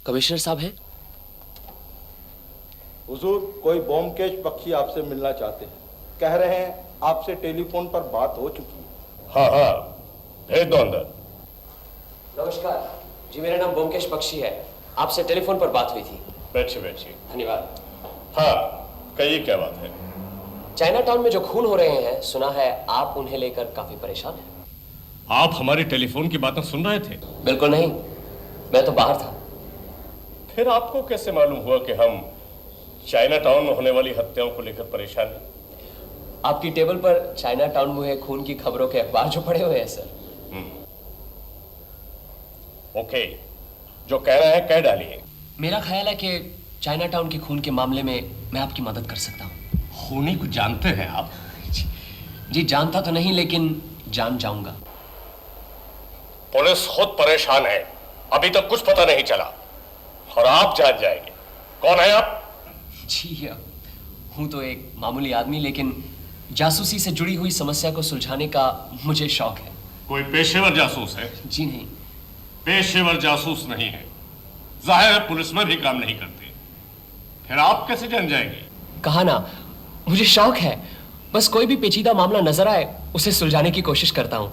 Commissioner साहब हैं? हुजूर, कोई ब्योमकेश बख्शी आपसे मिलना चाहते हैं। कह रहे हैं आपसे टेलीफोन पर बात हो चुकी है। हाँ हाँ, भेज दो अंदर। नमस्कार जी, मेरा नाम ब्योमकेश बख्शी है। आपसे टेलीफोन पर बात हुई थी। बैठिए बैठिए। धन्यवाद। हाँ, कहिए क्या बात है? चाइना टाउन में जो खून हो रहे हैं, सुना है आप उन्हें लेकर काफी परेशान हैं। आप हमारी टेलीफोन की बातें सुन रहे थे? बिल्कुल नहीं, मैं तो बाहर था। फिर आपको कैसे मालूम हुआ कि हम चाइना टाउन में होने वाली हत्याओं को लेकर परेशान हैं? आपकी टेबल पर चाइना टाउन में हुए खून की खबरों के अखबार जो पड़े हुए हैं सर। ओके, जो कह रहे हैं कह डालिए। मेरा ख्याल है कि चाइना टाउन के खून के मामले में मैं आपकी मदद कर सकता हूँ। खूनी को जानते हैं आप? जी जानता तो नहीं, लेकिन जान जाऊंगा। पुलिस खुद परेशान है, अभी तक कुछ पता नहीं चला और आप जान जाएंगे। कौन है आप? जी हूँ तो एक मामूली आदमी, लेकिन जासूसी से जुड़ी हुई समस्या को सुलझाने का मुझे शौक है। कोई पेशेवर जासूस है? जी नहीं। पेशेवर जासूस नहीं है, जाहिर है पुलिस में भी काम नहीं करते। फिर आप कैसे जान जाएंगे? कहा ना, मुझे शौक है। बस कोई भी पेचीदा मामला नजर आए उसे सुलझाने की कोशिश करता हूँ।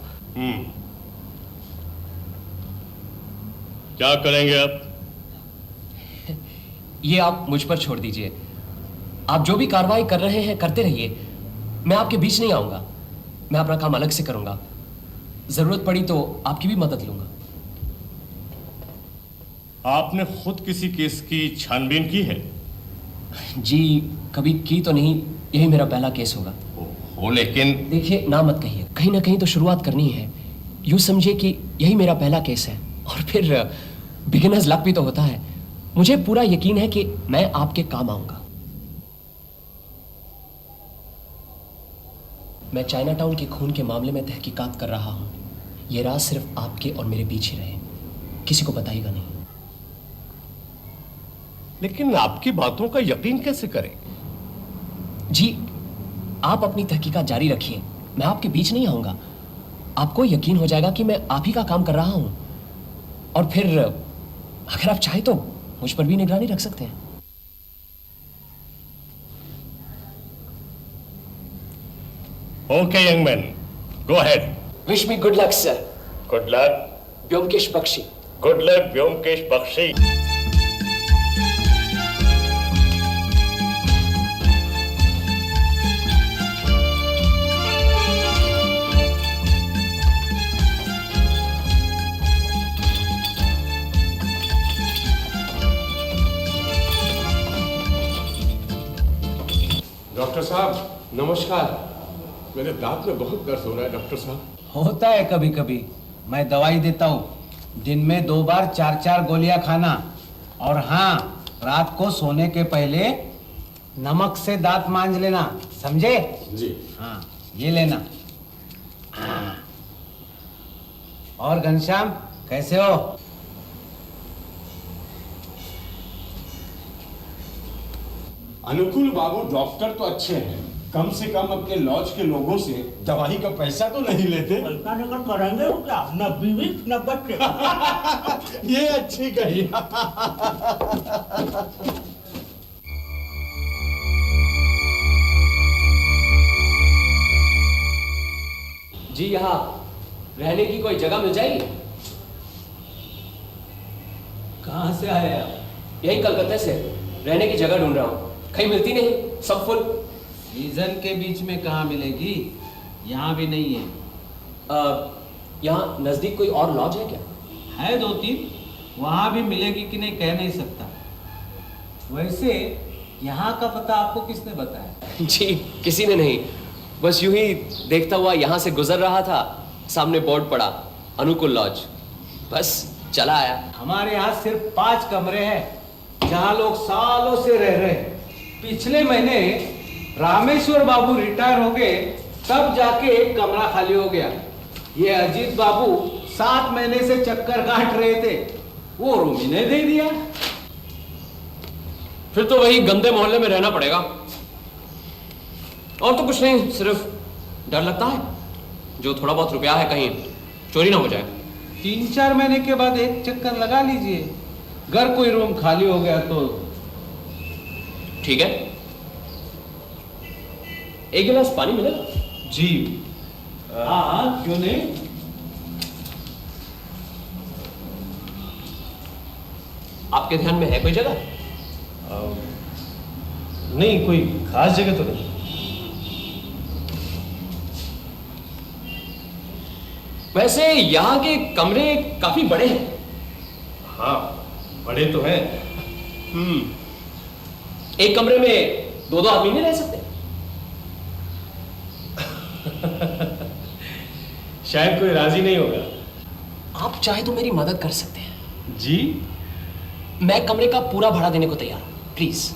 क्या करेंगे आप? ये आप मुझ पर छोड़ दीजिए। आप जो भी कार्रवाई कर रहे हैं करते रहिए, मैं आपके बीच नहीं आऊंगा। मैं अपना काम अलग से करूंगा। जरूरत पड़ी तो आपकी भी मदद लूंगा। आपने खुद किसी केस की छानबीन की है? जी कभी की तो नहीं, यही मेरा पहला केस होगा। हो, लेकिन देखिए, ना मत कहिए, कहीं ना कहीं तो शुरुआत करनी है। यूं समझिए कि यही मेरा पहला केस है, और फिर बिगिनर्स लक भी तो होता है। मुझे पूरा यकीन है कि मैं आपके काम आऊंगा। मैं चाइना टाउन के खून के मामले में तहकीकात कर रहा हूं। यह राज सिर्फ आपके और मेरे बीच ही रहे, किसी को बताइएगा नहीं। लेकिन आपकी बातों का यकीन कैसे करें? जी आप अपनी तहकीकात जारी रखिए, मैं आपके बीच नहीं आऊंगा। आपको यकीन हो जाएगा कि मैं आप ही का काम कर रहा हूं, और फिर अगर आप चाहें तो मुझ पर भी निगरानी रख सकते हैं। Okay young man, go ahead. Wish me good luck sir. Good luck. Byomkesh Bakshi. Good luck Byomkesh Bakshi. Doctor साहब नमस्कार। मेरे दांत में बहुत दर्द हो रहा है डॉक्टर साहब। होता है कभी कभी, मैं दवाई देता हूँ। दिन में 2 बार 4-4 गोलियां खाना, और हाँ, रात को सोने के पहले नमक से दांत मांज लेना, समझे? जी हाँ, ये लेना। हाँ। और घनश्याम कैसे हो? अनुकूल बाबू डॉक्टर तो अच्छे हैं, कम से कम अपने लॉज के लोगों से दवाई का पैसा तो नहीं लेते। पैसा लेकर करेंगे वो क्या? न बीवी न बच्चे। ये अच्छी कही। जी यहाँ रहने की कोई जगह मिल जाएगी? कहाँ से आए आप? यही कलकत्ते से रहने की जगह ढूंढ रहा हूँ, कहीं मिलती नहीं, सब फुल। सीजन के बीच में कहाँ मिलेगी? यहाँ भी नहीं है। यहाँ नजदीक कोई और लॉज है क्या? है 2-3, वहाँ भी मिलेगी कि नहीं कह नहीं सकता। वैसे यहाँ का पता आपको किसने बताया? जी किसी ने नहीं, बस यूं ही देखता हुआ यहाँ से गुजर रहा था, सामने बोर्ड पड़ा अनुकूल लॉज, बस चला आया। हमारे यहाँ सिर्फ 5 कमरे हैं जहाँ लोग सालों से रह रहे हैं। पिछले महीने रामेश्वर बाबू रिटायर हो गए, तब जाके एक कमरा खाली हो गया। ये अजीत बाबू 7 महीने से चक्कर काट रहे थे, वो रूम इन्हें दे दिया। फिर तो वही गंदे मोहल्ले में रहना पड़ेगा। और तो कुछ नहीं, सिर्फ डर लगता है जो थोड़ा बहुत रुपया है कहीं चोरी ना हो जाए। 3-4 महीने के बाद एक चक्कर लगा लीजिए, अगर कोई रूम खाली हो गया तो ठीक है, एक गिलास पानी मिलेगा? जी। हाँ, क्यों नहीं। आपके ध्यान में है कोई जगह? नहीं, कोई खास जगह तो नहीं। वैसे यहाँ के कमरे काफी बड़े हैं। हाँ, बड़े तो हैं। एक कमरे में दो आदमी नहीं रह सकते? शायद कोई राजी नहीं होगा। आप चाहे तो मेरी मदद कर सकते हैं। जी? मैं कमरे का पूरा भाड़ा देने को तैयार हूं, प्लीज।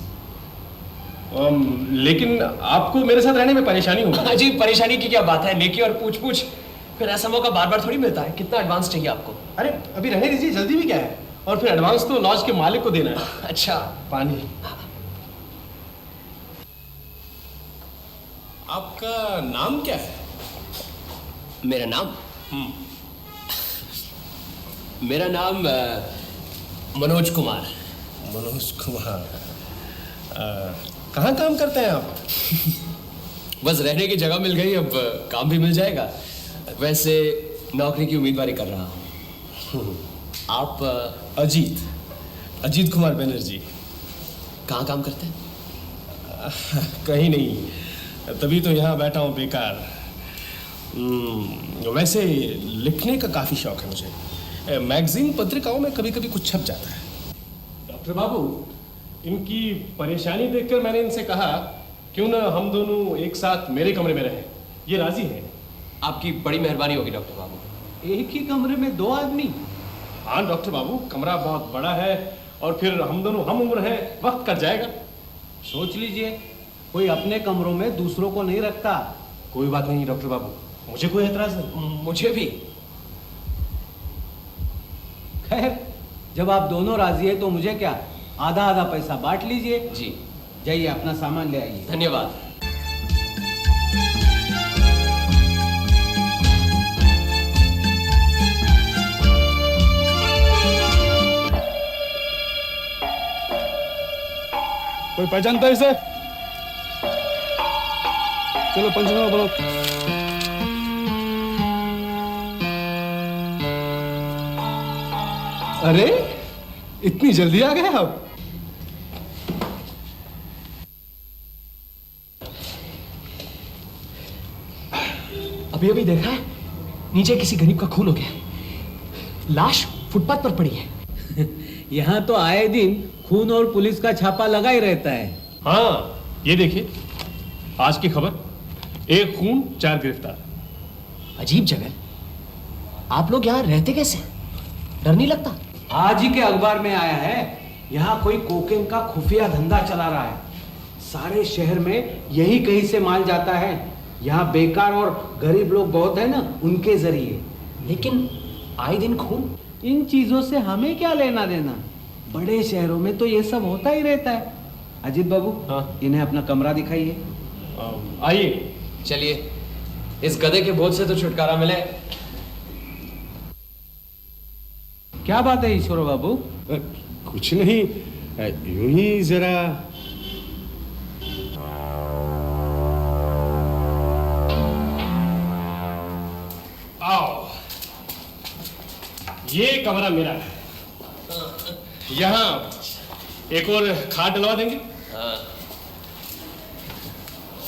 लेकिन आपको मेरे साथ रहने में परेशानी होगी। अजी, परेशानी की क्या बात है, नेकी और पूछ पूछ, फिर ऐसा मौका बार बार थोड़ी मिलता है। कितना एडवांस चाहिए आपको? अरे अभी रहने दीजिए, जल्दी भी क्या है। और फिर एडवांस तो लॉज के मालिक को देना है। अच्छा, पानी। आपका नाम क्या है? मेरा नाम मेरा नाम मनोज कुमार। मनोज कुमार। कहाँ काम करते हैं आप? बस रहने की जगह मिल गई, अब काम भी मिल जाएगा। वैसे नौकरी की उम्मीदवारी कर रहा हूँ। आप? अजीत कुमार बनर्जी। कहाँ काम करते हैं? कहीं नहीं, तभी तो यहाँ बैठा हूँ बेकार। वैसे लिखने का काफ़ी शौक है मुझे। मैगजीन पत्रिकाओं में कभी कभी कुछ छप जाता है। डॉक्टर बाबू, इनकी परेशानी देखकर मैंने इनसे कहा क्यों ना हम दोनों एक साथ मेरे कमरे में रहें। ये राजी हैं। आपकी बड़ी मेहरबानी होगी डॉक्टर बाबू। एक ही कमरे में दो आदमी? हाँ डॉक्टर बाबू, कमरा बहुत बड़ा है और फिर हम दोनों हम उम्र हैं, वक्त कट जाएगा। सोच लीजिए, कोई अपने कमरों में दूसरों को नहीं रखता। कोई बात नहीं डॉक्टर बाबू, मुझे कोई एतराज नहीं। मुझे भी। खैर, जब आप दोनों राजी है तो मुझे क्या, आधा आधा पैसा बांट लीजिए। जी। जाइए अपना सामान ले आइए। धन्यवाद। कोई पहचानता है इसे? चलो पंचनामा बोलो। अरे इतनी जल्दी आ गए आप? अभी अभी देखा है, नीचे किसी गरीब का खून हो गया। लाश फुटपाथ पर पड़ी है। यहाँ तो आए दिन खून और पुलिस का छापा लगा ही रहता है। हाँ, ये देखिए आज की खबर, 1 खून 4 गिरफ्तार। अजीब जगह। आप लोग यहाँ रहते कैसे? डर नहीं लगता? आज ही के अखबार में आया है, यहाँ कोई कोकेन का खुफिया धंधा चला रहा है। सारे शहर में यही कहीं से माल जाता है। यहाँ बेकार और गरीब लोग बहुत है ना, उनके जरिए। लेकिन आए दिन खून। इन चीजों से हमें क्या लेना देना, बड़े शहरों में तो ये सब होता ही रहता है। अजीत बाबू, हाँ? इन्हें अपना कमरा दिखाइए। आइए। चलिए, इस गधे के बोझ से तो छुटकारा मिले। क्या बात है ईश्वर बाबू? कुछ नहीं, यूं ही जरा। आओ, ये कमरा मेरा है। यहाँ एक और खाट डलवा देंगे।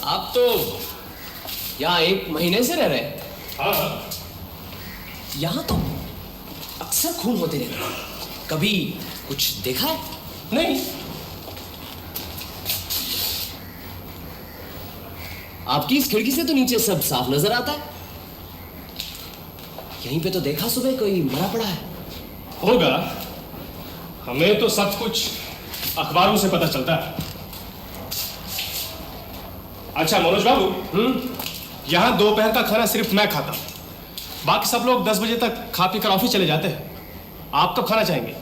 आप तो यहाँ 1 महीने से रह रहे हैं। हाँ, यहाँ तो अक्सर खून होते रहते हैं। कभी कुछ देखा है? नहीं। आपकी इस खिड़की से तो नीचे सब साफ नजर आता है। यहीं पे तो देखा सुबह कोई मरा पड़ा है। होगा, हमें तो सब कुछ अखबारों से पता चलता है। अच्छा मनोज बाबू, यहाँ दोपहर का खाना सिर्फ मैं खाता हूँ, बाकी सब लोग 10 बजे तक खा पी कर ऑफिस चले जाते हैं। आप कब खाना चाहेंगे?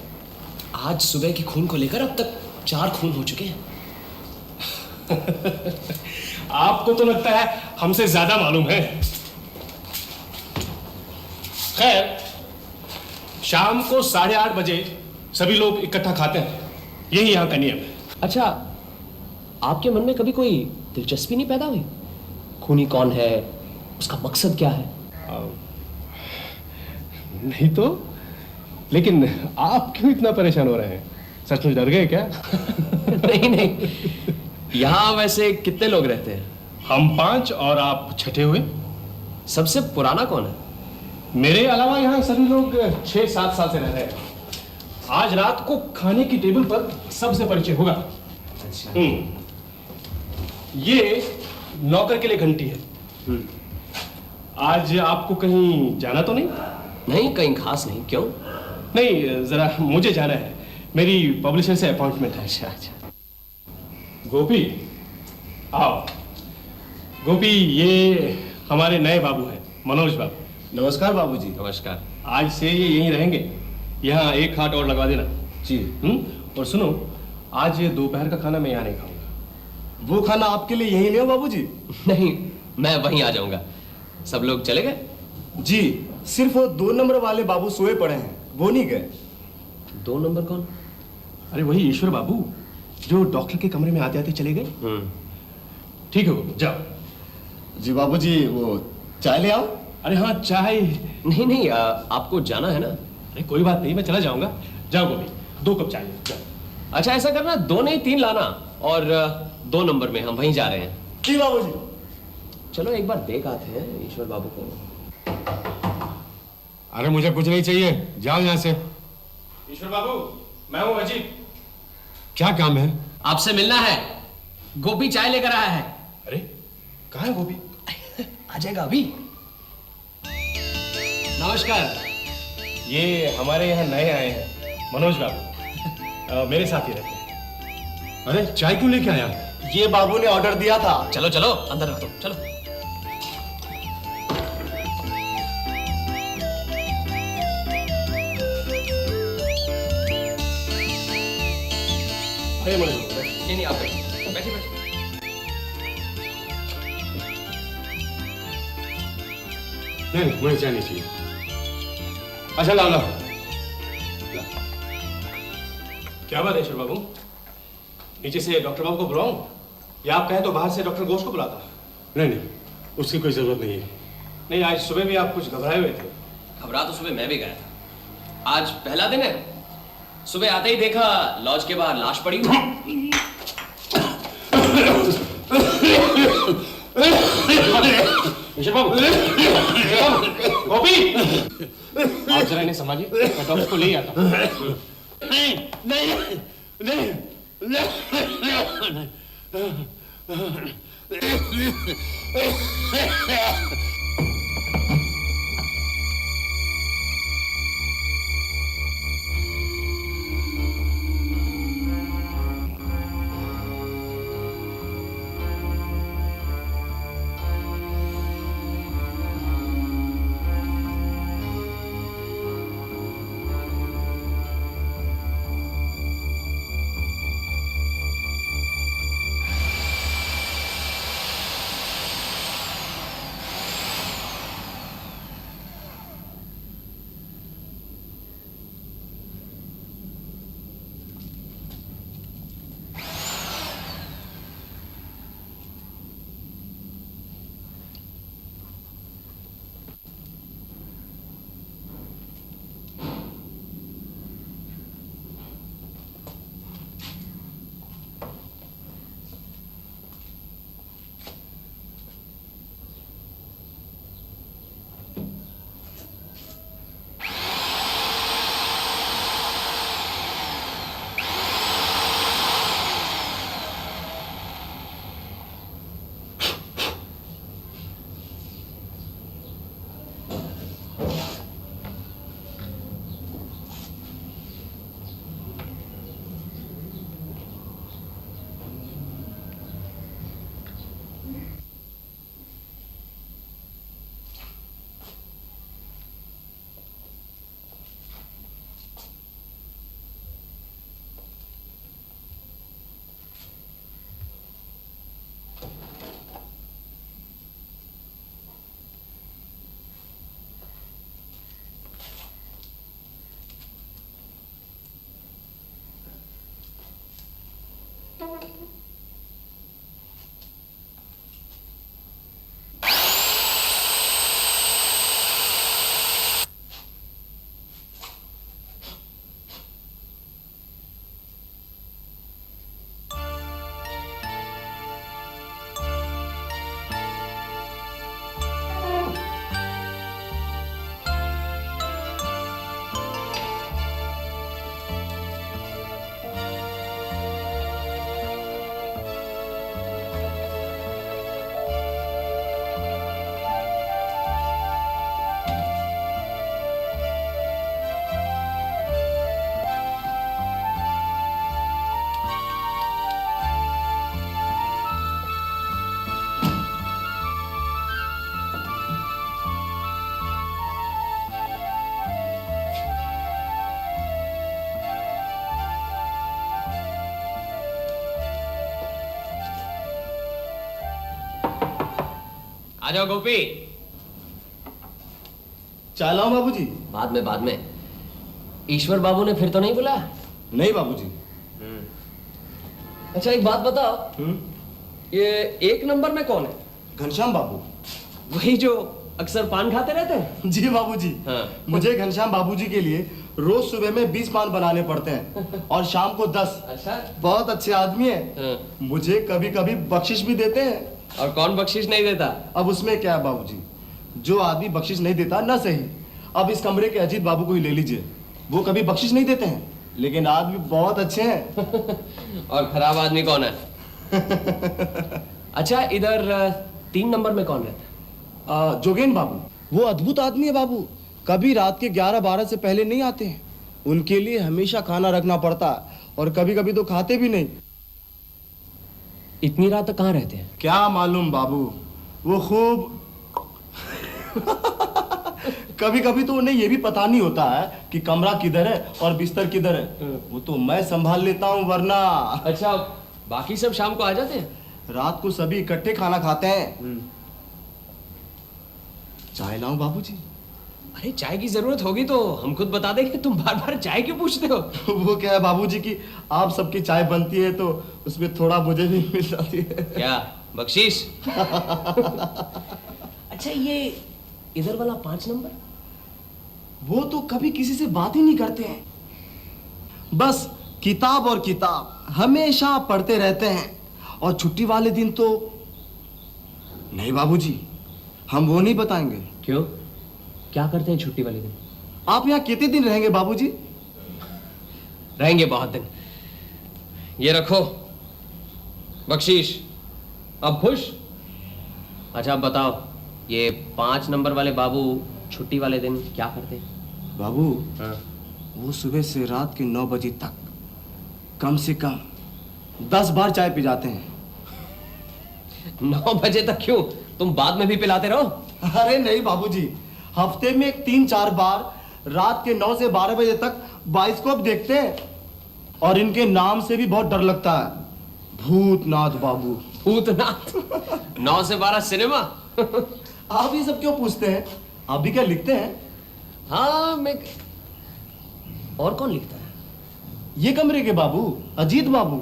आज सुबह के खून को लेकर अब तक 4 खून हो चुके हैं। आपको तो लगता है हमसे ज्यादा मालूम है। खैर, शाम को 8:30 बजे सभी लोग इकट्ठा खाते हैं, यही यहाँ का नियम है। अच्छा, आपके मन में कभी कोई दिलचस्पी नहीं पैदा हुई? खूनी कौन है, उसका मकसद क्या है? नहीं तो, लेकिन आप क्यों इतना परेशान हो रहे हैं? सचमुच डर गए क्या? नहीं नहीं, यहाँ वैसे कितने लोग रहते हैं? हम 5 और आप छठे हुए। सबसे पुराना कौन है? मेरे अलावा यहाँ सभी लोग 6-7 साल से रह रहे हैं। आज रात को खाने की टेबल पर सबसे परिचय होगा। अच्छा। ये नौकर के लिए घंटी है। आज आपको कहीं जाना तो नहीं? नहीं, कहीं खास नहीं। क्यों? नहीं, जरा मुझे जाना है, मेरी पब्लिशर से अपॉइंटमेंट है। अच्छा अच्छा। गोपी, आओ। गोपी, ये हमारे नए बाबू हैं, मनोज बाबू। नमस्कार बाबूजी। नमस्कार। आज से ये यहीं रहेंगे, यहाँ एक खाट और लगवा देना। जी। और सुनो, आज ये दोपहर का खाना मैं यहाँ नहीं खाऊंगा। वो खाना आपके लिए यहीं ले आओ बाबूजी? नहीं, मैं वहीं आ जाऊंगा। सब लोग चले गए? जी, सिर्फ वो 2 नंबर वाले बाबू सोए पड़े हैं, वो नहीं गए। 2 नंबर कौन? अरे वही ईश्वर बाबू, जो डॉक्टर के कमरे में आते आते चले गए। ठीक है, वो जाओ। जी बाबूजी, वो चाय ले आओ। अरे हाँ, चाय। नहीं नहीं, आपको जाना है ना? अरे कोई बात नहीं, मैं चला जाऊंगा। जाओ गोपी, 2 कप चाय जाओ। अच्छा, ऐसा करना, 2 नहीं 3 लाना, और 2 नंबर में हम वहीं जा रहे हैं। जी बाबूजी। चलो एक बार देख आते हैं ईश्वर बाबू को। अरे मुझे कुछ नहीं चाहिए, जाओ यहाँ से। ईश्वर बाबू, मैं हूँ अजीत। क्या काम है? आपसे मिलना है। गोपी चाय लेकर आया है। अरे कहाँ है गोपी? आ जाएगा अभी। नमस्कार। ये हमारे यहाँ नए आए हैं, मनोज बाबू। मेरे साथ ही रहते हैं। अरे चाय क्यों लेके आया? ये बाबू ने ऑर्डर दिया था। चलो चलो, अंदर रख दो, चलो। अरे मनोज बाबू, नहीं नहीं, आप बैठिए बैठिए बैठिए। नहीं, मुझे चाय नहीं चाहिए। अच्छा लाओ लाओ। क्या बात है ईश्वर बाबू? नीचे से डॉक्टर बाबू को बुलाऊं, या आप कहें तो बाहर से डॉक्टर घोष को बुलाता? नहीं नहीं, उसकी कोई जरूरत नहीं है। नहीं, आज सुबह भी आप कुछ घबराए हुए थे। घबरा तो सुबह मैं भी गया था। आज पहला दिन है। सुबह आते ही देखा लॉज के बाहर लाश पड़ी हुई। ईश्वर बाबू, गोपी, आप जरा इन्हें संभालिए, मैं डॉक्टर को ले ही आता हूं। नहीं नहीं नहीं आ जाओ गोपी। चाय लाऊं बाबूजी? बाद में ईश्वर बाबू ने फिर तो नहीं बुलाया? नहीं बाबूजी। अच्छा एक बात बताओ, ये 1 नंबर में कौन है? घनश्याम बाबू। वही जो अक्सर पान खाते रहते हैं? जी बाबूजी। हाँ। मुझे घनश्याम बाबूजी के लिए रोज सुबह में 20 पान बनाने पड़ते हैं और शाम को 10। अच्छा। बहुत अच्छे आदमी है। हाँ। मुझे कभी कभी बख्शिश भी देते हैं। और कौन बख्शिश नहीं देता? अब उसमें क्या है बाबूजी, जो आदमी बख्शिश नहीं देता ना सही, अब इस कमरे के अजीत बाबू को ही ले लीजिए, वो कभी बख्शिश नहीं देते हैं, लेकिन आदमी बहुत अच्छे हैं। और खराब आदमी कौन है? अच्छा इधर 3 नंबर में कौन रहता है? जोगेन बाबू। वो अद्भुत आदमी है बाबू, कभी रात के 11-12 से पहले नहीं आते हैं। उनके लिए हमेशा खाना रखना पड़ता है और कभी कभी तो खाते भी नहीं। इतनी रात तक कहाँ रहते हैं? क्या मालूम बाबू, वो खूब कभी कभी तो उन्हें ये भी पता नहीं होता है कि कमरा किधर है और बिस्तर किधर है। वो तो मैं संभाल लेता हूँ वरना। अच्छा बाकी सब शाम को आ जाते हैं? रात को सभी इकट्ठे खाना खाते हैं। चाय लाऊं बाबूजी? अरे चाय की जरूरत होगी तो हम खुद बता देंगे, तुम बार बार चाय क्यों पूछते हो? वो क्या है बाबूजी कि आप सबकी चाय बनती है तो उसमें थोड़ा मुझे भी मिल जाती है। क्या बख्शीश? अच्छा ये इधर वाला 5 नंबर? वो तो कभी किसी से बात ही नहीं करते हैं, बस किताब और किताब हमेशा पढ़ते रहते हैं। और छुट्टी वाले दिन तो नहीं बाबूजी, हम वो नहीं बताएंगे। क्यों, क्या करते हैं छुट्टी वाले दिन? आप यहाँ कितने दिन रहेंगे बाबूजी? रहेंगे बहुत दिन। ये रखो बख्शीश, अब खुश? अच्छा अब बताओ, ये 5 नंबर वाले बाबू छुट्टी वाले दिन क्या करते हैं? बाबू हाँ। वो सुबह से रात के 9 बजे तक कम से कम 10 बार चाय पी जाते हैं। 9 बजे तक क्यों, तुम बाद में भी पिलाते रहो। अरे नहीं बाबूजी, हफ्ते में 3-4 बार रात के 9 से 12 बजे तक बाइस्कोप देखते हैं। और इनके नाम से भी बहुत डर लगता है, भूतनाथ बाबू। भूतनाथ? 9 से 12 सिनेमा? आप ये सब क्यों पूछते हैं, आप भी क्या लिखते हैं? हाँ मैं। और कौन लिखता है? ये कमरे के बाबू, अजीत बाबू।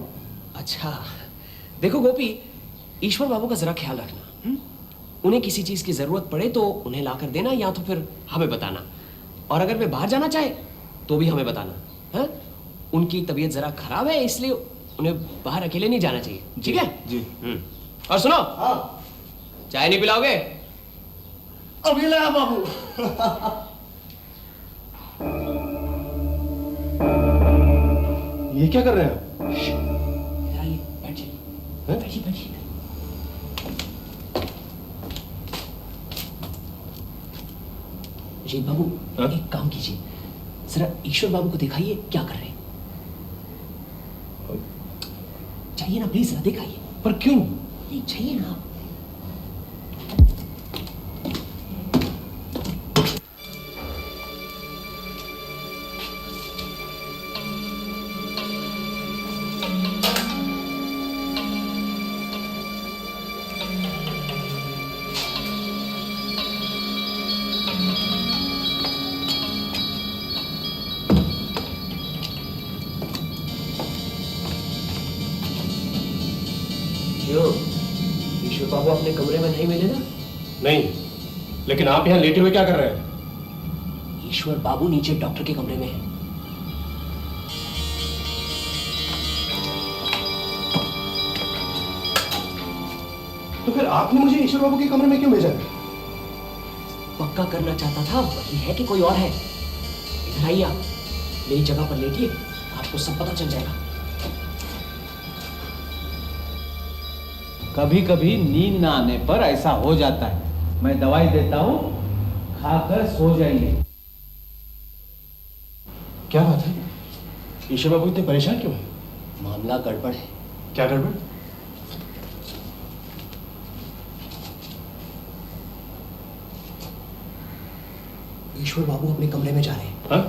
अच्छा देखो गोपी, ईश्वर बाबू का जरा ख्याल रखना। उन्हें किसी चीज की जरूरत पड़े तो उन्हें लाकर देना, या तो फिर हमें बताना। और अगर वे बाहर जाना चाहे तो भी हमें बताना। है उनकी तबीयत जरा खराब है, इसलिए उन्हें बाहर अकेले नहीं जाना चाहिए, ठीक है? जी। और सुनो, हाँ चाय नहीं पिलाओगे? अभी लाया बाबू। ये क्या कर रहे हैं? इधर आइए, बैठ जाइए। बैठिए बैठिए। अजीत बाबू एक काम कीजिए, जरा ईश्वर बाबू को दिखाइए क्या कर रहे हैं। चाहिए ना प्लीज, जरा दिखाइए। पर क्यों? नहीं चाहिए ना। क्यों, ईश्वर बाबू अपने कमरे में नहीं मिले ना? नहीं, लेकिन आप यहाँ लेटे हुए क्या कर रहे हैं? ईश्वर बाबू नीचे डॉक्टर के कमरे में है। तो फिर आपने मुझे ईश्वर बाबू के कमरे में क्यों भेजा? पक्का करना चाहता था वही है कि कोई और है। इधर आइए, आप मेरी जगह पर लेटिए, आपको सब पता चल जाएगा। कभी कभी नींद ना आने पर ऐसा हो जाता है। मैं दवाई देता हूँ, खाकर सो जाइए। क्या बात है, ईश्वर बाबू इतने परेशान क्यों हैं? मामला गड़बड़ है। क्या गड़बड़? ईश्वर बाबू अपने कमरे में जा रहे हैं। हाँ?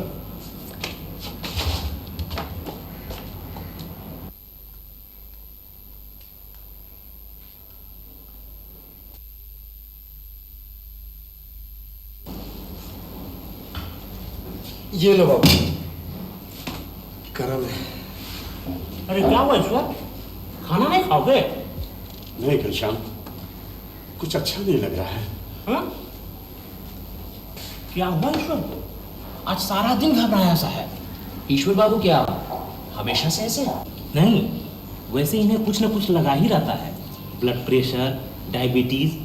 ये लो बाबू, करम है। अरे क्या हुआ ईश्वर, खाना नहीं खाओगे? नहीं घनश्याम, कुछ अच्छा नहीं लग रहा है। हाँ? क्या हुआ ईश्वर को? आज सारा दिन घबराया सा है। ईश्वर बाबू क्या हमेशा से ऐसे? नहीं, वैसे इन्हें कुछ न कुछ लगा ही रहता है, ब्लड प्रेशर, डायबिटीज,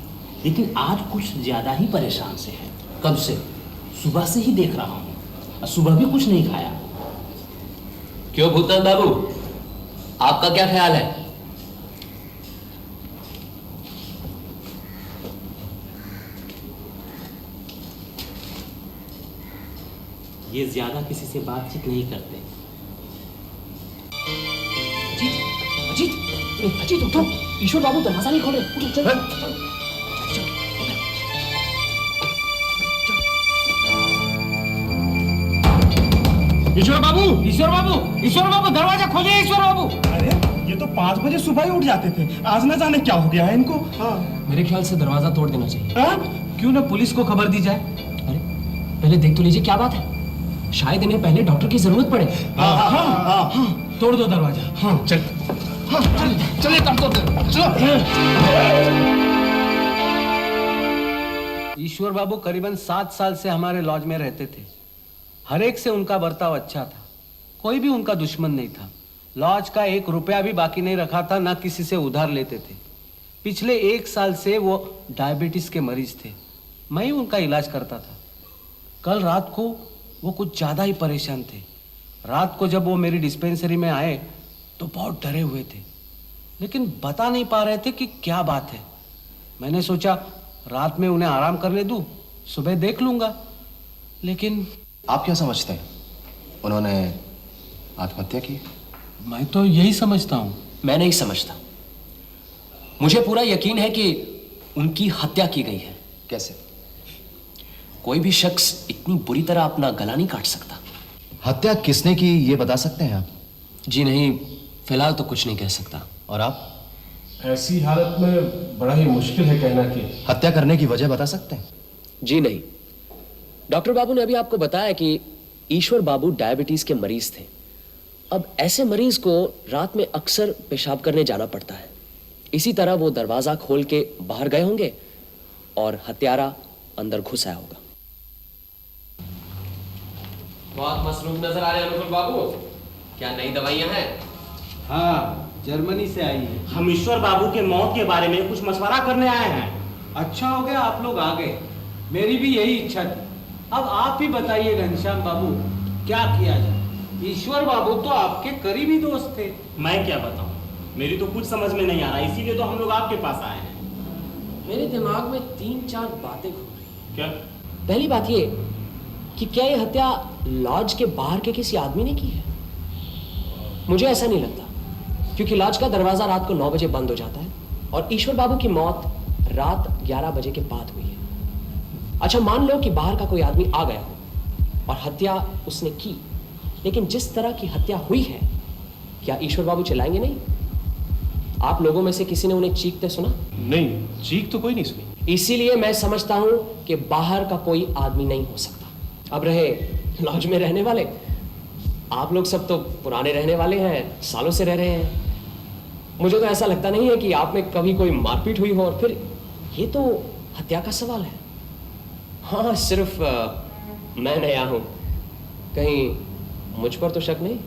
लेकिन आज कुछ ज्यादा ही परेशान से है। कब से? सुबह से ही देख रहा हूँ, सुबह भी कुछ नहीं खाया। क्यों भूतनाथ बाबू, आपका क्या ख्याल है? ये ज्यादा किसी से बातचीत नहीं करते। अजीत, अजीत, अजीत उठो, ईश्वर बाबू दरवाजा नहीं खोल रहे, उठो, चल, चल, चल, ईश्वर बाबू, ईश्वर बाबू, ईश्वर बाबू, दरवाजा खोलिए ईश्वर बाबू। अरे ये तो 5 बजे सुबह ही उठ जाते थे, आज न जाने क्या हो गया है इनको। हाँ। मेरे ख्याल से दरवाजा तोड़ देना चाहिए। हाँ? क्यों ना पुलिस को खबर दी जाए? अरे पहले देख तो लीजिए क्या बात है, शायद इन्हें पहले डॉक्टर की जरूरत पड़े। तोड़ दो दरवाजा। हाँ चल, चलिए कर दो, चलो। ईश्वर बाबू करीबन 7 साल से हमारे लॉज में रहते थे। हर एक से उनका बर्ताव अच्छा था, कोई भी उनका दुश्मन नहीं था। लॉज का 1 रुपया भी बाकी नहीं रखा था, ना किसी से उधार लेते थे। पिछले 1 साल से वो डायबिटीज के मरीज थे, मैं ही उनका इलाज करता था। कल रात को वो कुछ ज्यादा ही परेशान थे। रात को जब वो मेरी डिस्पेंसरी में आए तो बहुत डरे हुए थे, लेकिन बता नहीं पा रहे थे कि क्या बात है। मैंने सोचा रात में उन्हें आराम करने दूं, सुबह देख लूंगा, लेकिन आप क्या समझते हैं, उन्होंने आत्महत्या की? मैं तो यही समझता हूं। मैं नहीं समझता, मुझे पूरा यकीन है कि उनकी हत्या की गई है। कैसे? कोई भी शख्स इतनी बुरी तरह अपना गला नहीं काट सकता। हत्या किसने की ये बता सकते हैं आप? जी नहीं, फिलहाल तो कुछ नहीं कह सकता। और आप? ऐसी हालत में बड़ा ही मुश्किल है कहना कि हत्या करने की वजह बता सकते हैं? जी नहीं, डॉक्टर बाबू ने अभी आपको बताया कि ईश्वर बाबू डायबिटीज के मरीज थे। अब ऐसे मरीज को रात में अक्सर पेशाब करने जाना पड़ता है, इसी तरह वो दरवाजा खोल के बाहर गए होंगे और हत्यारा अंदर घुस आया होगा। बहुत मसरूफ नजर आ रहे हैं अनुकुल बाबू, क्या नई दवाइयां हैं? हाँ, जर्मनी से आई है। हम ईश्वर बाबू के मौत के बारे में कुछ मशवरा करने आए हैं। अच्छा हो गया आप लोग आ गए, मेरी भी यही इच्छा थी। अब आप ही बताइए घनश्याम बाबू, क्या किया जाए? ईश्वर बाबू तो आपके करीबी दोस्त थे। मैं क्या बताऊं, मेरी तो कुछ समझ में नहीं आ रहा, इसीलिए तो हम लोग आपके पास आए हैं। मेरे दिमाग में 3-4 बातें घूम रही। क्या? पहली बात ये कि क्या ये हत्या लॉज के बाहर के किसी आदमी ने की है? मुझे ऐसा नहीं लगता, क्योंकि लॉज का दरवाजा रात को 9 बजे बंद हो जाता है और ईश्वर बाबू की मौत रात 11 बजे के बाद हुई है। अच्छा, मान लो कि बाहर का कोई आदमी आ गया हो और हत्या उसने की, लेकिन जिस तरह की हत्या हुई है, क्या ईश्वर बाबू चिल्लाएंगे नहीं? आप लोगों में से किसी ने उन्हें चीखते सुना? नहीं, चीख तो कोई नहीं सुनी। इसीलिए मैं समझता हूं कि बाहर का कोई आदमी नहीं हो सकता। अब रहे लॉज में रहने वाले, आप लोग सब तो पुराने रहने वाले हैं, सालों से रह रहे हैं। मुझे तो ऐसा लगता नहीं है कि आप में कभी कोई मारपीट हुई हो, और फिर ये तो हत्या का सवाल है। हाँ, सिर्फ मैं नया हूं, कहीं मुझ पर तो शक नहीं?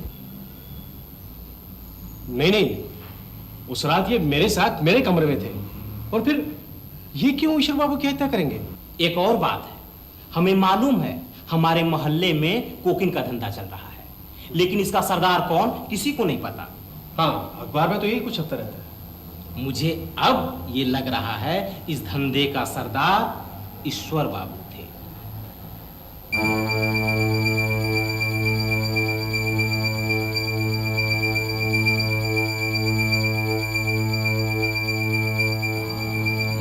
नहीं, उस रात ये मेरे साथ मेरे कमरे में थे, और फिर ये क्यों ईश्वर बाबू की हत्या करेंगे? एक और बात है, हमें मालूम है हमारे मोहल्ले में कोकीन का धंधा चल रहा है, लेकिन इसका सरदार कौन किसी को नहीं पता। हाँ, अखबार में तो यही कुछ छपता रहता है। मुझे अब ये लग रहा है इस धंधे का सरदार ईश्वर बाबू थे।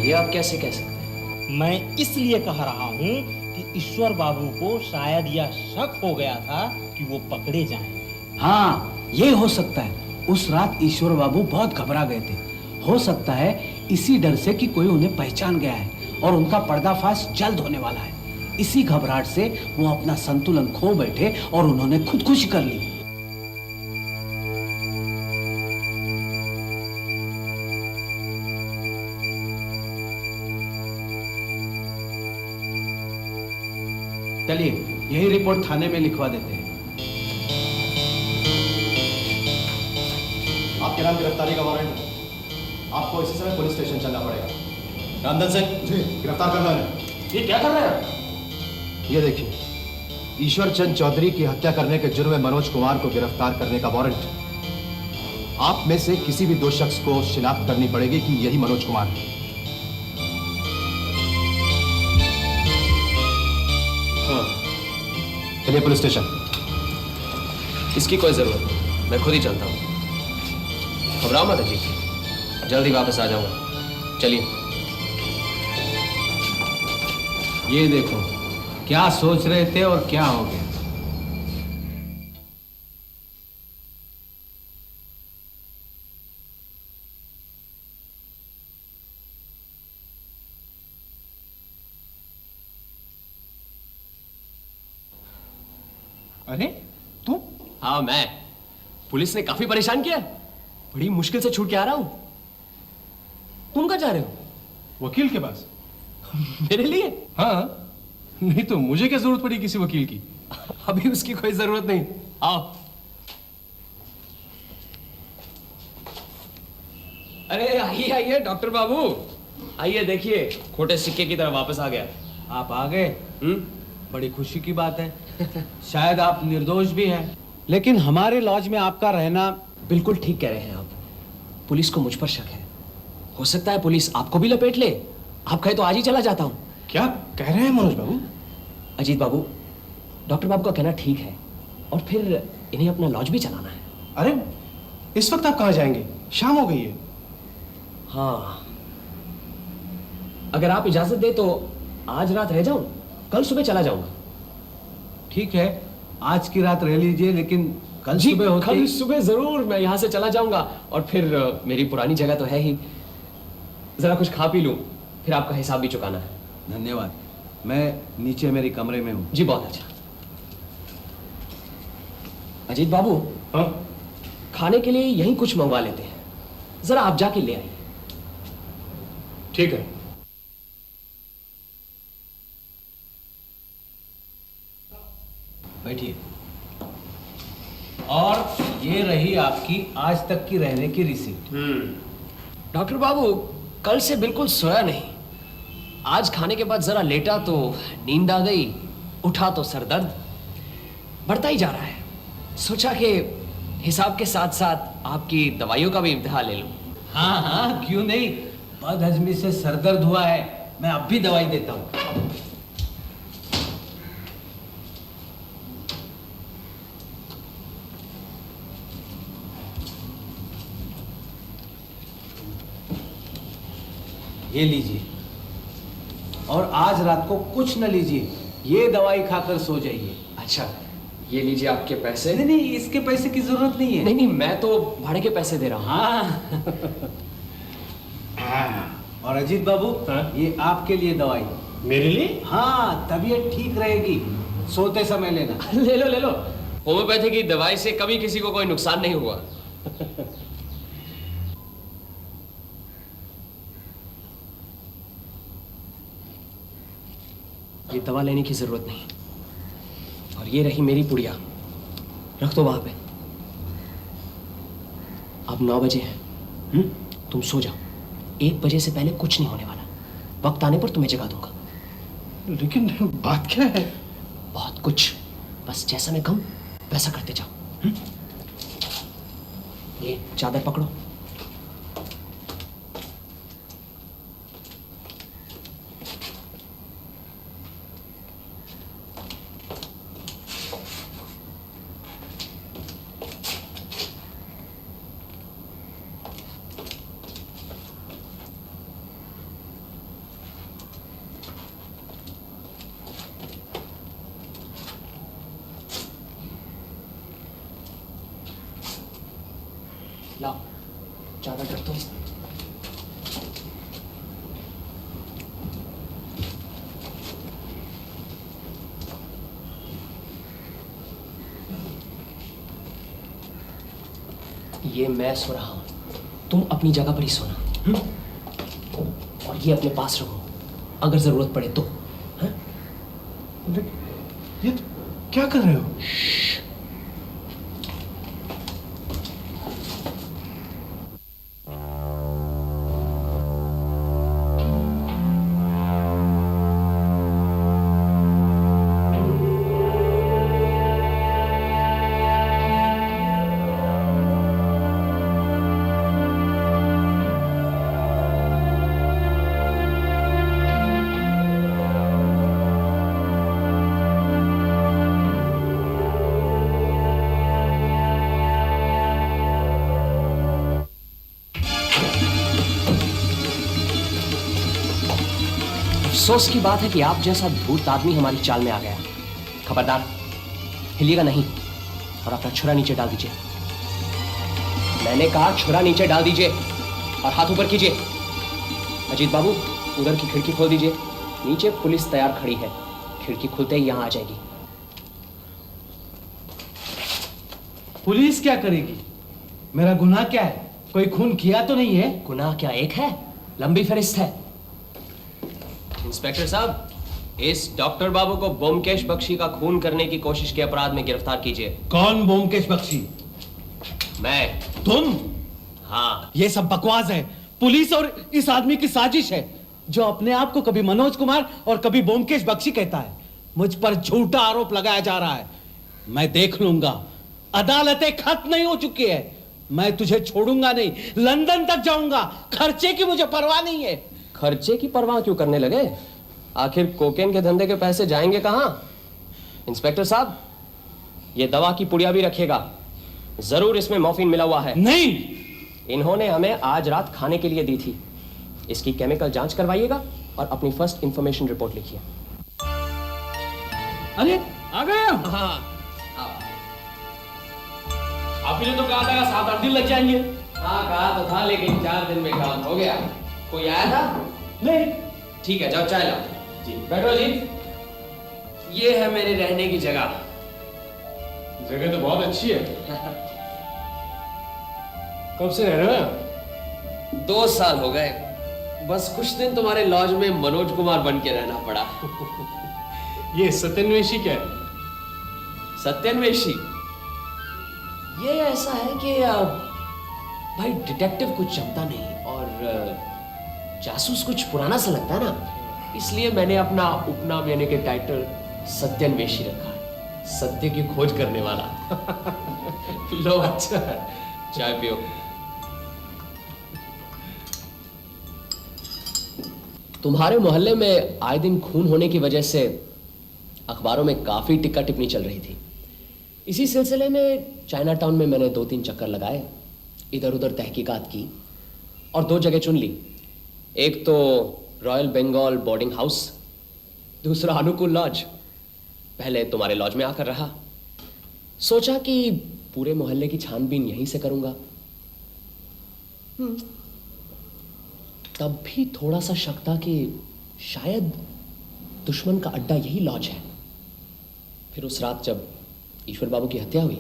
ये आप कैसे कह सकते हैं? मैं इसलिए कह रहा हूं कि ईश्वर बाबू को शायद यह शक हो गया था कि वो पकड़े जाएं। हाँ, ये हो सकता है। उस रात ईश्वर बाबू बहुत घबरा गए थे। हो सकता है इसी डर से कि कोई उन्हें पहचान गया है और उनका पर्दाफाश जल्द होने वाला है। इसी घबराहट से वो अपना संतुलन खो बैठे और उन्होंने खुदकुशी कर ली। चलिए यही रिपोर्ट थाने में लिखवा देते हैं। आपके नाम गिरफ्तारी का वारंट है। आपको इसी समय पुलिस स्टेशन चलना पड़ेगा। रामधन सिंह जी, गिरफ्तार करना है। ये क्या कर रहे हैं? ये देखिए, ईश्वर चंद चौधरी की हत्या करने के जुर्म में मनोज कुमार को गिरफ्तार करने का वारंट। आप में से किसी भी दो शख्स को शिनाख्त करनी पड़ेगी कि यही मनोज कुमार है। चलिए पुलिस स्टेशन। इसकी कोई जरूरत नहीं, मैं खुद ही चलता हूँ। घबराओ मत अजीत, जल्दी वापस आ जाऊंगा। चलिए। ये देखो क्या सोच रहे थे और क्या हो गया। अरे तू? हाँ मैं। पुलिस ने काफी परेशान किया, बड़ी मुश्किल से छूट के आ रहा हूं। तुम कहाँ जा रहे हो? वकील के पास। मेरे लिए? हाँ, नहीं तो मुझे क्या जरूरत पड़ी किसी वकील की? अभी उसकी कोई जरूरत नहीं। आओ। अरे आइए आइए डॉक्टर बाबू, आइए देखिए, खोटे सिक्के की तरह वापस आ गया। आप आ गए? बड़ी खुशी की बात है। शायद आप निर्दोष भी हैं, लेकिन हमारे लॉज में आपका रहना। बिल्कुल ठीक कह रहे हैं आप। पुलिस को मुझ पर शक है। हो सकता है पुलिस आपको भी लपेट ले। आप कहे तो आज ही चला जाता हूं। क्या कह रहे हैं मनोज बाबू? अजीत बाबू, डॉक्टर बाबू का कहना ठीक है, और फिर इन्हें अपना लॉज भी चलाना है। अरे इस वक्त आप कहाँ जाएंगे? शाम हो गई है। हाँ, अगर आप इजाजत दे तो आज रात रह जाऊं, कल सुबह चला जाऊंगा। ठीक है, आज की रात रह लीजिए, लेकिन कल सुबह होते कल ही। सुबह जरूर मैं यहाँ से चला जाऊंगा, और फिर मेरी पुरानी जगह तो है ही, जरा कुछ खा पी लूं, फिर आपका हिसाब भी चुकाना है। धन्यवाद। मैं नीचे मेरे कमरे में हूँ। जी बहुत अच्छा। अजीत बाबू, हाँ? खाने के लिए यहीं कुछ मंगवा लेते हैं, जरा आप जाके ले आइए। ठीक है। बैठिए। और ये रही आपकी आज तक की रहने की रिसीप्ट। डॉक्टर बाबू, कल से बिल्कुल सोया नहीं। आज खाने के बाद जरा लेटा तो नींद आ गई, उठा तो सर दर्द बढ़ता ही जा रहा है। सोचा कि हिसाब के साथ साथ आपकी दवाइयों का भी इम्तिहान ले लूं। हाँ हाँ, क्यों नहीं। बदहजमी से सरदर्द हुआ है, मैं अब भी दवाई देता हूँ। ये लीजिए, और आज रात को कुछ न लीजिए, ये दवाई खाकर सो जाइए। अच्छा, ये लीजिए आपके पैसे। नहीं नहीं, इसके पैसे की जरूरत नहीं है। नहीं नहीं, मैं तो भाड़े के पैसे दे रहा हूँ। हाँ। और अजीत बाबू, हाँ? ये आपके लिए दवाई। मेरे लिए? हाँ, तबीयत ठीक रहेगी, सोते समय लेना। ले लो ले लो। होम्योपैथी की दवाई से कभी किसी को कोई नुकसान नहीं हुआ। ये दवा लेने की जरूरत नहीं। और ये रही मेरी पुड़िया, रख दो वहां पे। अब 9 बजे हैं। तुम सो जाओ, 1 बजे से पहले कुछ नहीं होने वाला। वक्त आने पर तुम्हें जगा दूंगा। लेकिन बात क्या है? बहुत कुछ, बस जैसा मैं कहूं वैसा करते जाओ। ये चादर पकड़ो। लाओ, चादर कर दो। ये मैं सो रहा हूं, तुम अपनी जगह पर ही सोना। और ये अपने पास रखो, अगर जरूरत पड़े तो। ये क्या कर रहे हो? अफसोस की बात है कि आप जैसा धूर्त आदमी हमारी चाल में आ गया। खबरदार, हिलिएगा नहीं और अपना छुरा नीचे डाल दीजिए। मैंने कहा छुरा नीचे डाल दीजिए और हाथ ऊपर कीजिए। अजीत बाबू, उधर की खिड़की खोल दीजिए। नीचे पुलिस तैयार खड़ी है, खिड़की खुलते ही यहां आ जाएगी। पुलिस क्या करेगी? मेरा गुनाह क्या है? कोई खून किया तो नहीं है? गुनाह क्या एक है, लंबी फहरिस्त है। इंस्पेक्टर साहब, इस डॉक्टर बाबू को ब्योमकेश बख्शी का खून करने की कोशिश के अपराध में गिरफ्तार कीजिए। कौन ब्योमकेश बख्शी? मैं। तुम? हाँ। ये सब बकवास है। पुलिस और इस आदमी की साजिश है, जो अपने आप को कभी मनोज कुमार और कभी ब्योमकेश बख्शी कहता है। मुझ पर झूठा आरोप लगाया जा रहा है। मैं देख लूंगा। अदालतें खत्म नहीं हो चुकी है। मैं तुझे छोड़ूंगा नहीं, लंदन तक जाऊंगा। खर्चे की मुझे परवाह नहीं है। खर्चे की परवाह क्यों करने लगे? आखिर कोकेन के धंधे के पैसे जाएंगे कहां? इंस्पेक्टर साहब, ये दवा की पुड़िया भी रखिएगा, जरूर इसमें मॉर्फिन मिला हुआ है। नहीं, इन्होंने हमें आज रात खाने के लिए दी थी। इसकी केमिकल जांच करवाइएगा और अपनी फर्स्ट इंफॉर्मेशन रिपोर्ट लिखिए। अरे आ गए हम। हाँ, आप ही ने तो कहा था 7-8 दिन लग जाएंगे। हाँ कहा तो था, लेकिन 4 दिन में काम हो गया। कोई आया था? नहीं। ठीक है, जाओ चाय लाओ। जी बैठो जी। ये है मेरे रहने की जगह। जगह तो बहुत अच्छी है। कब से रह रहे हो? 2 साल हो गए। बस कुछ दिन तुम्हारे लॉज में मनोज कुमार बन के रहना पड़ा। ये सत्यन्वेषी क्या है? सत्यन्वेषी ये ऐसा है कि भाई डिटेक्टिव कुछ जमता नहीं और जासूस कुछ पुराना सा लगता है ना, इसलिए मैंने अपना उपनाम यानी कि टाइटल सत्यन्वेषी रखा है। सत्य की खोज करने वाला। लो अच्छा चाय पियो। तुम्हारे मोहल्ले में आए दिन खून होने की वजह से अखबारों में काफी टिक्का टिप्पणी चल रही थी। इसी सिलसिले में चाइना टाउन में मैंने 2-3 चक्कर लगाए, इधर उधर तहकीकात की और 2 जगह चुन ली। एक तो रॉयल बंगाल बोर्डिंग हाउस, दूसरा अनुकूल लॉज। पहले तुम्हारे लॉज में आकर रहा, सोचा कि पूरे मोहल्ले की छानबीन यहीं से करूंगा। तब भी थोड़ा सा शक था कि शायद दुश्मन का अड्डा यही लॉज है। फिर उस रात जब ईश्वर बाबू की हत्या हुई,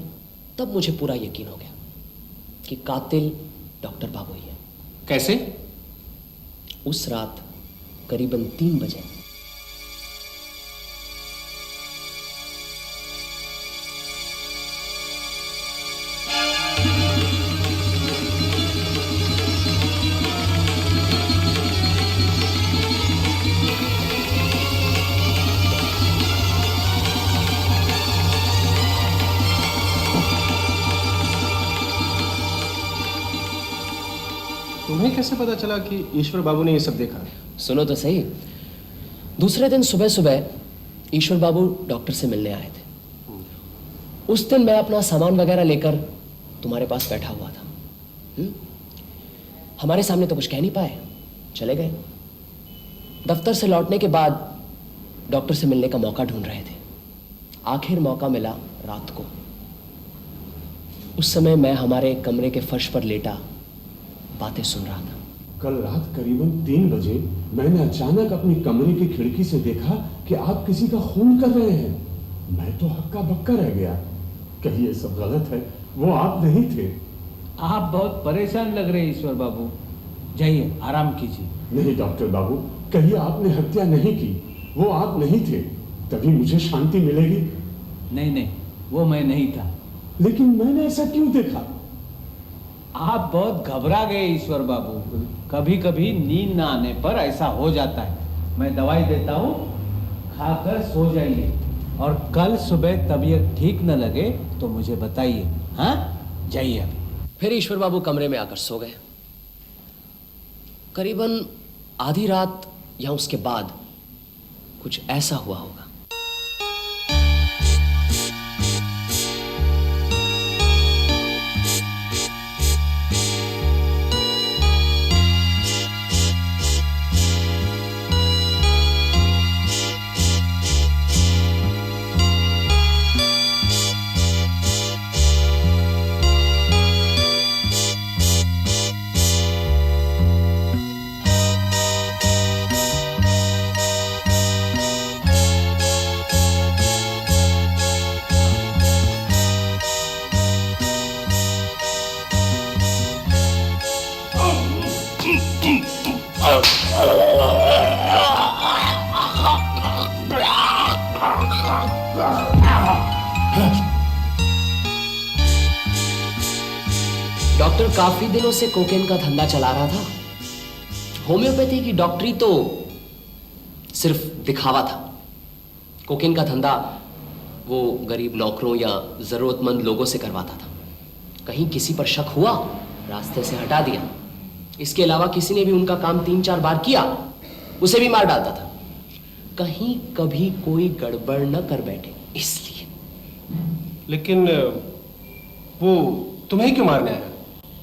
तब मुझे पूरा यकीन हो गया कि कातिल डॉक्टर बाबू ही है। कैसे? उस रात करीबन 3 बजे तुम्हें कैसे पता चला कि ईश्वर बाबू ने ये सब देखा? सुनो तो सही। दूसरे दिन सुबह सुबह ईश्वर बाबू डॉक्टर से मिलने आए थे। उस दिन मैं अपना सामान वगैरह लेकर तुम्हारे पास बैठा हुआ था। हमारे सामने तो कुछ कह नहीं पाए, चले गए। दफ्तर से लौटने के बाद डॉक्टर से मिलने का मौका ढूंढ रहे थे। आखिर मौका मिला रात को। उस समय मैं हमारे कमरे के फर्श पर लेटा बातें सुन रहा था। कल रात करीबन 3 बजे मैंने अचानक अपनी कमरे की खिड़की से देखा कि आप किसी का खून कर रहे हैं। मैं तो हक्का बक्का रह गया। कहीं ये सब गलत है? वो आप नहीं थे? आप बहुत परेशान लग रहे हैं ईश्वर बाबू, जाइए आराम कीजिए। नहीं डॉक्टर बाबू, कहीं आपने हत्या नहीं की, वो आप नहीं थे, तभी मुझे शांति मिलेगी। नहीं नहीं, वो मैं नहीं था। लेकिन मैंने ऐसा क्यों देखा? आप बहुत घबरा गए ईश्वर बाबू, कभी कभी नींद ना आने पर ऐसा हो जाता है। मैं दवाई देता हूँ, खाकर सो जाइए, और कल सुबह तबीयत ठीक न लगे तो मुझे बताइए। हाँ, जाइए अभी। फिर ईश्वर बाबू कमरे में आकर सो गए। करीबन आधी रात या उसके बाद कुछ ऐसा हुआ होगा। डॉक्टर काफी दिनों से कोकेन का धंधा चला रहा था। होम्योपैथी की डॉक्टरी तो सिर्फ दिखावा था। कोकेन का धंधा वो गरीब नौकरों या जरूरतमंद लोगों से करवाता था। कहीं किसी पर शक हुआ, रास्ते से हटा दिया। इसके अलावा किसी ने भी उनका काम 3-4 बार किया, उसे भी मार डालता था। कहीं कभी कोई गड़बड़ न कर बैठे इसलिए। लेकिन वो तुम्हें क्यों मारने आया?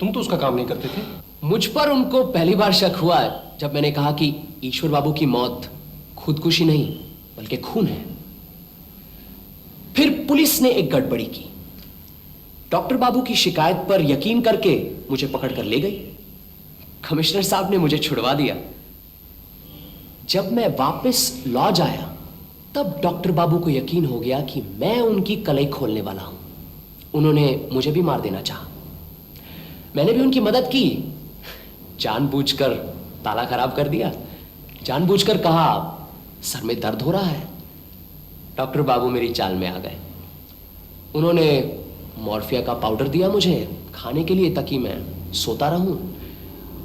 तुम तो उसका काम नहीं करते थे। मुझ पर उनको पहली बार शक हुआ जब मैंने कहा कि ईश्वर बाबू की मौत खुदकुशी नहीं बल्कि खून है। फिर पुलिस ने एक गड़बड़ी की। डॉक्टर बाबू की शिकायत पर यकीन करके मुझे पकड़ कर ले गई। कमिश्नर साहब ने मुझे छुड़वा दिया। जब मैं वापस लॉज आया तब डॉक्टर बाबू को यकीन हो गया कि मैं उनकी कलई खोलने वाला हूं। उन्होंने मुझे भी मार देना चाहा। मैंने भी उनकी मदद की। जानबूझकर ताला खराब कर दिया, जानबूझकर कहा सर में दर्द हो रहा है। डॉक्टर बाबू मेरी चाल में आ गए। उन्होंने मॉर्फिया का पाउडर दिया मुझे खाने के लिए ताकि मैं सोता रहूं।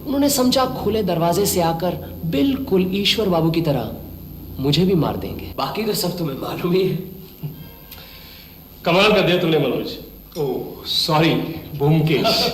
उन्होंने समझा खुले दरवाजे से आकर बिल्कुल ईश्वर बाबू की तरह मुझे भी मार देंगे। बाकी तो सब तुम्हें मालूम ही है। कमाल कर दिया तुमने मनोज। Oh sorry Byomkesh.